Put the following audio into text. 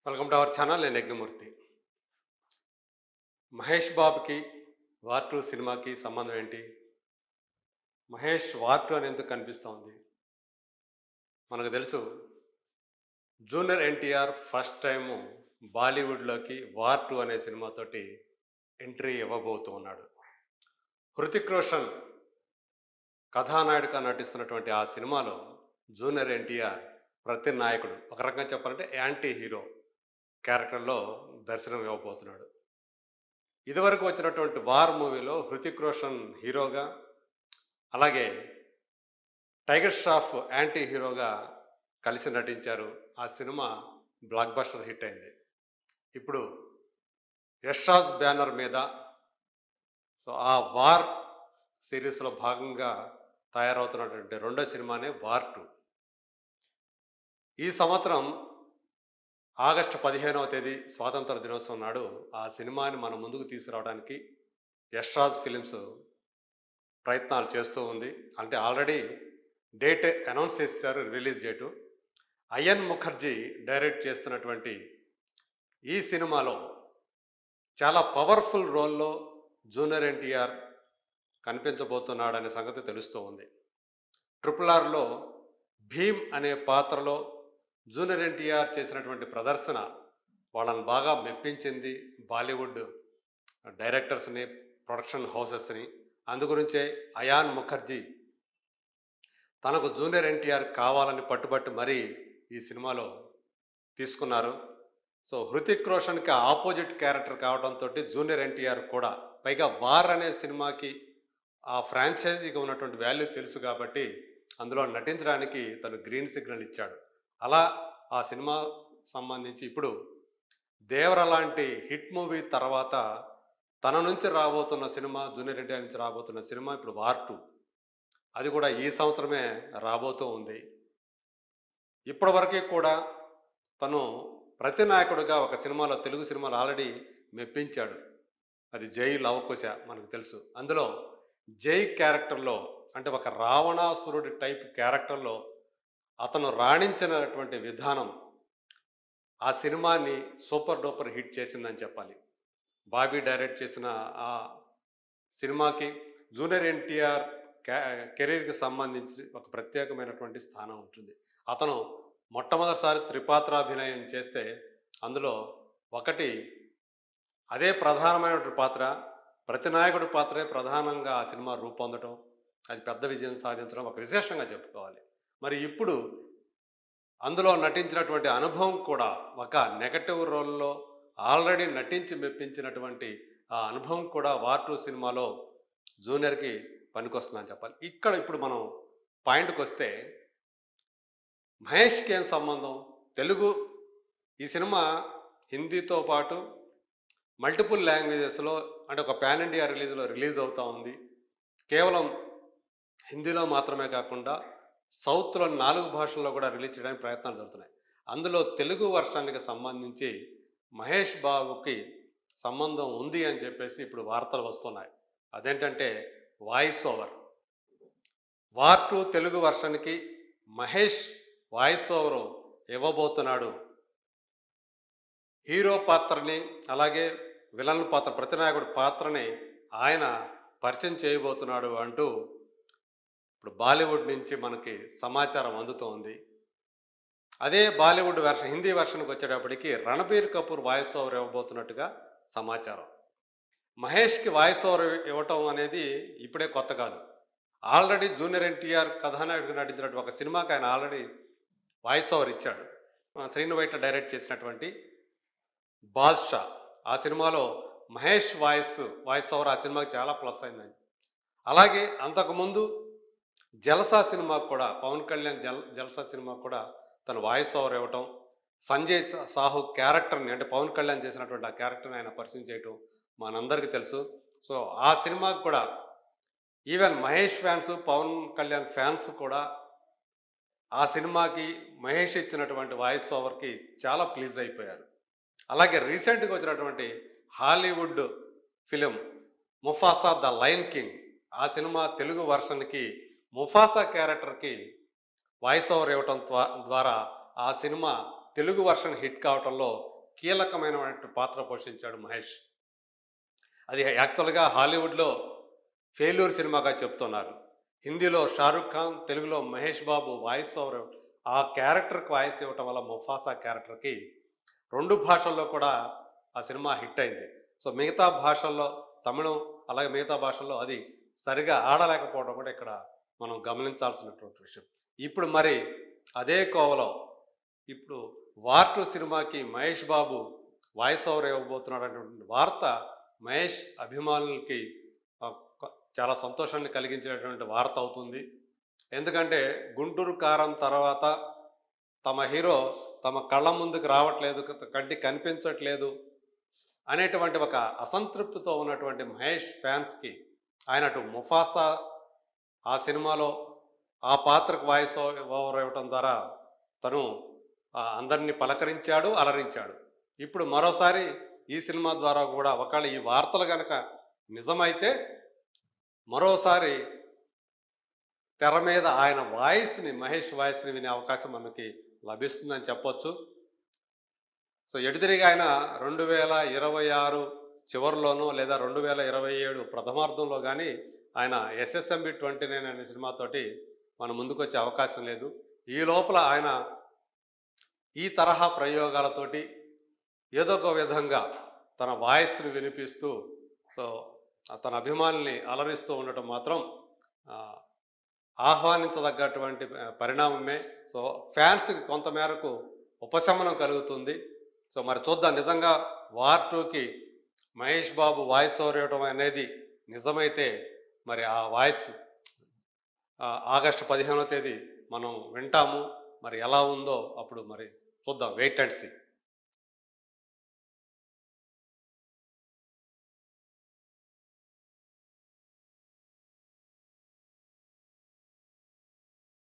Welcome to our channel. నేను యజ్ఞమూర్తి. మహేష్ బాబుకి war 2 సినిమాకి సంబంధం ఏంటి? మహేష్ వార్ 2 అని ఎందుకు కనిపిస్తోంది? మనకు తెలుసు జూనియర్ ఎన్టీఆర్ ఫస్ట్ టైము బాలీవుడ్‌లోకి వార్ 2 అనే సినిమాతోటి ఎంట్రీ ఇవ్వబోతూ ఉన్నాడు. హృతిక్ రోషన్ కథానాయకుడిగా నటిస్తున్నటువంటి ఆ సినిమాలో జూనియర్ ఎన్టీఆర్ ప్రతినాయకుడు. ఒక రకంగా చెప్పాలంటే యాంటీ హీరో క్యారెక్టర్‌లో దర్శనం ఇవ్వబోతున్నాడు. ఇదివరకు వచ్చినటువంటి 'వార్' మూవీలో హృతిక్ రోషన్ హీరోగా, అలాగే టైగర్ ష్రాఫ్ యాంటీ హీరోగా కలిసి నటించారు. ఆ సినిమా బ్లాక్ బస్టర్ హిట్ అయింది. ఇప్పుడు యష్ రాజ్ బ్యానర్ మీద ఆ 'వార్' సిరీస్‌లో భాగంగా తయారవుతున్నటువంటి రెండో సినిమానే 'వార్ 2'. ఈ సంవత్సరం ఆగస్టు 15వ తేదీ స్వాతంత్ర దినోత్సవం నాడు ఆ సినిమాని మన ముందుకు తీసుకురావడానికి యష్ రాజ్ ఫిలిమ్స్ ప్రయత్నాలు చేస్తూ ఉంది. అంటే ఆల్రెడీ డేట్ అనౌన్స్ చేశారు, రిలీజ్ డేటు. అయన్ ముఖర్జీ డైరెక్ట్ చేస్తున్నటువంటి ఈ సినిమాలో చాలా పవర్ఫుల్ రోల్లో జూనియర్ ఎన్టీఆర్ కనిపించబోతున్నాడనే సంగతి తెలుస్తూ ఉంది. RRRలో భీమ్ అనే పాత్రలో జూనియర్ ఎన్టీఆర్ చేసినటువంటి ప్రదర్శన వాళ్ళని బాగా మెప్పించింది బాలీవుడ్ డైరెక్టర్స్ని, ప్రొడక్షన్ హౌసెస్ని. అందుగురించే అయాన్ ముఖర్జీ తనకు జూనియర్ ఎన్టీఆర్ కావాలని పట్టుబట్టి మరీ ఈ సినిమాలో తీసుకున్నారు. హృతిక్ రోషన్కి ఆపోజిట్ క్యారెక్టర్ కావడంతో జూనియర్ ఎన్టీఆర్ కూడా, పైగా 'వార్' అనే సినిమాకి ఆ ఫ్రాంచైజీకి ఉన్నటువంటి వాల్యూ తెలుసు కాబట్టి అందులో నటించడానికి తను గ్రీన్ సిగ్నల్ ఇచ్చాడు. అలా ఆ సినిమా సంబంధించి ఇప్పుడు 'దేవర' లాంటి హిట్ మూవీ తర్వాత తన నుంచి రాబోతున్న సినిమా, జూనియర్ ఎన్టీఆర్ నుంచి రాబోతున్న సినిమా ఇప్పుడు 'వార్ 2'. అది కూడా ఈ సంవత్సరమే రాబోతూ ఉంది. ఇప్పటివరకు కూడా తను ప్రతినాయకుడిగా ఒక సినిమాలో, తెలుగు సినిమాలో ఆల్రెడీ మెప్పించాడు. అది 'జై లవకుశ' మనకు తెలుసు. అందులో జై క్యారెక్టర్లో, అంటే ఒక రావణాసురుడి టైప్ క్యారెక్టర్లో అతను రాణించినటువంటి విధానం ఆ సినిమాని సూపర్ డూపర్ హిట్ చేసిందని చెప్పాలి. బాబీ డైరెక్ట్ చేసిన ఆ సినిమాకి జూనియర్ ఎన్టీఆర్ కెరీర్కి సంబంధించి ఒక ప్రత్యేకమైనటువంటి స్థానం ఉంటుంది. అతను మొట్టమొదటిసారి త్రిపాత్రాభినయం చేస్తే అందులో ఒకటి అదే ప్రధానమైనటువంటి పాత్ర, ప్రతినాయకుడి పాత్రే ప్రధానంగా ఆ సినిమా రూపొందడం, అది పెద్ద విజయం సాధించడం ఒక విశేషంగా చెప్పుకోవాలి. మరి ఇప్పుడు అందులో నటించినటువంటి అనుభవం కూడా, ఒక నెగటివ్ రోల్లో ఆల్రెడీ నటించి మెప్పించినటువంటి ఆ అనుభవం కూడా 'వార్ 2' సినిమాలో జూనియర్కి పనికొస్తుందని చెప్పాలి. ఇక్కడ ఇప్పుడు మనం పాయింట్కి వస్తే, మహేష్కి ఏం సంబంధం? తెలుగు ఈ సినిమా హిందీతో పాటు మల్టిపుల్ లాంగ్వేజెస్లో, అంటే ఒక పాన్ ఇండియా రిలీజ్ అవుతూ ఉంది. కేవలం హిందీలో మాత్రమే కాకుండా సౌత్లో 4 భాషల్లో కూడా రిలీజ్ చేయడానికి ప్రయత్నాలు జరుగుతున్నాయి. అందులో తెలుగు వర్షానికి సంబంధించి మహేష్ బాబుకి సంబంధం ఉంది అని చెప్పేసి ఇప్పుడు వార్తలు వస్తున్నాయి. అదేంటంటే వాయిస్ ఓవర్. 'వార్ 2' తెలుగు వర్షన్కి మహేష్ వాయిస్ ఓవర్ ఇవ్వబోతున్నాడు. హీరో పాత్రని, అలాగే విలన్ పాత్ర, ప్రతినాయకుడి పాత్రని ఆయన పరిచయం చేయబోతున్నాడు అంటూ ఇప్పుడు బాలీవుడ్ నుంచి మనకి సమాచారం అందుతోంది. అదే బాలీవుడ్ వెర్షన్, హిందీ వెర్షన్కి వచ్చేటప్పటికి రణబీర్ కపూర్ వాయిస్ ఓవర్ ఇవ్వబోతున్నట్టుగా సమాచారం. మహేష్కి వాయిస్ ఓవర్ ఇవ్వటం అనేది ఇప్పుడే కొత్త కాదు. ఆల్రెడీ జూనియర్ ఎన్టీఆర్ కథానాయకుడిగా నటించినటువంటి ఒక సినిమాకి ఆయన ఆల్రెడీ వాయిస్ ఓవర్ ఇచ్చాడు. శ్రీను వైట్ల డైరెక్ట్ చేసినటువంటి 'బాద్షా' ఆ సినిమాలో మహేష్ వాయిస్ ఓవర్ ఆ సినిమాకి చాలా ప్లస్ అయిందని. అలాగే అంతకుముందు 'జల్సా' సినిమాకు కూడా, పవన్ కళ్యాణ్ 'జల్సా' సినిమాకు కూడా తను వాయిస్ ఓవర్ ఇవ్వటం, సంజయ్ సాహు క్యారెక్టర్ని, అంటే పవన్ కళ్యాణ్ చేసినటువంటి ఆ క్యారెక్టర్ని ఆయన పరిచయం చేయటం మనందరికీ తెలుసు. ఆ సినిమాకు కూడా even Mahesh fans, Pavan Kalyan fans కూడా ఆ సినిమాకి మహేష్ ఇచ్చినటువంటి వాయిస్ ఓవర్కి చాలా ప్లీజ్ అయిపోయారు. అలాగే రీసెంట్గా వచ్చినటువంటి Hollywood film 'Mufasa the lion king', ఆ సినిమా తెలుగు వర్షన్కి ముఫాసా క్యారెక్టర్కి వాయిస్ ఓవర్ ఇవ్వటం ద్వారా ఆ సినిమా తెలుగు వర్షన్ హిట్ కావటంలో కీలకమైనటువంటి పాత్ర పోషించాడు మహేష్. అది యాక్చువల్‌గా హాలీవుడ్‌లో ఫెయిల్యూర్ సినిమాగా చెప్తున్నారు. హిందీలో 'షారుఖ్ ఖాన్', తెలుగులో 'మహేష్ బాబు' వాయిస్ ఓవర్ ఆ క్యారెక్టర్‌కి వాయిస్ ఇవ్వటం వల్ల 'ముఫాసా' క్యారెక్టర్‌కి 2 భాషల్లో కూడా ఆ సినిమా హిట్ అయింది. సో, మిగతా భాషల్లో తమిళం, అలాగే మిగతా భాషల్లో అది సరిగా ఆడలేకపోవడం కూడా ఇక్కడ మనం గమనించాల్సినటువంటి విషయం. ఇప్పుడు మరి అదే కోవలో ఇప్పుడు 'వార్ 2' సినిమాకి మహేష్ బాబు వాయిస్ ఓవర్ ఇవ్వబోతున్నాడనేటువంటి వార్త మహేష్ అభిమానులకి చాలా సంతోషాన్ని కలిగించేటువంటి వార్త అవుతుంది. ఎందుకంటే 'గుంటూరు కారం' తర్వాత తమ హీరో తమ కళ్ళ ముందుకు రావట్లేదు, కంటికి కనిపించట్లేదు అనేటువంటి ఒక అసంతృప్తితో ఉన్నటువంటి మహేష్ ఫ్యాన్స్‌కి ఆయన అటు 'ముఫాసా' ఆ సినిమాలో ఆ పాత్రకు వాయిస్ ఓవర్ ఇవ్వటం ద్వారా తను అందరిని పలకరించాడు, అలరించాడు. ఇప్పుడు మరోసారి ఈ సినిమా ద్వారా కూడా ఒకవేళ ఈ వార్తలు గనక నిజమైతే మరోసారి తెర మీద ఆయన వాయిస్‌ని, మహేష్ వాయిస్‌ని వినే అవకాశం మనకి లభిస్తుందని చెప్పొచ్చు. సో, ఎటుతిరిగి ఆయన 2026 చివరిలోనో లేదా 2027 ప్రథమార్థంలో గానీ ఆయన 'ఎస్ఎస్ఎంబి 29' అనే సినిమాతోటి మన ముందుకొచ్చే అవకాశం లేదు. ఈ లోపల ఆయన ఈ తరహా ప్రయోగాలతోటి ఏదో ఒక విధంగా తన వాయిస్‌ని వినిపిస్తూ సో, తన అభిమానుల్ని అలరిస్తూ ఉండటం మాత్రం ఆహ్వానించదగ్గటువంటి పరిణామమే. సో, ఫ్యాన్స్‌కి కొంత మేరకు ఉపశమనం కలుగుతుంది. సో, మరి చూద్దాం నిజంగా 'war 2'కి Mahesh Babu voice over ఇవ్వడం అనేది నిజమైతే మరి ఆ వాయిస్ ఆగస్టు 15వ తేదీ మనం వింటాము. మరి ఎలా ఉందో అప్పుడు మరి చూద్దాం. Wait and see.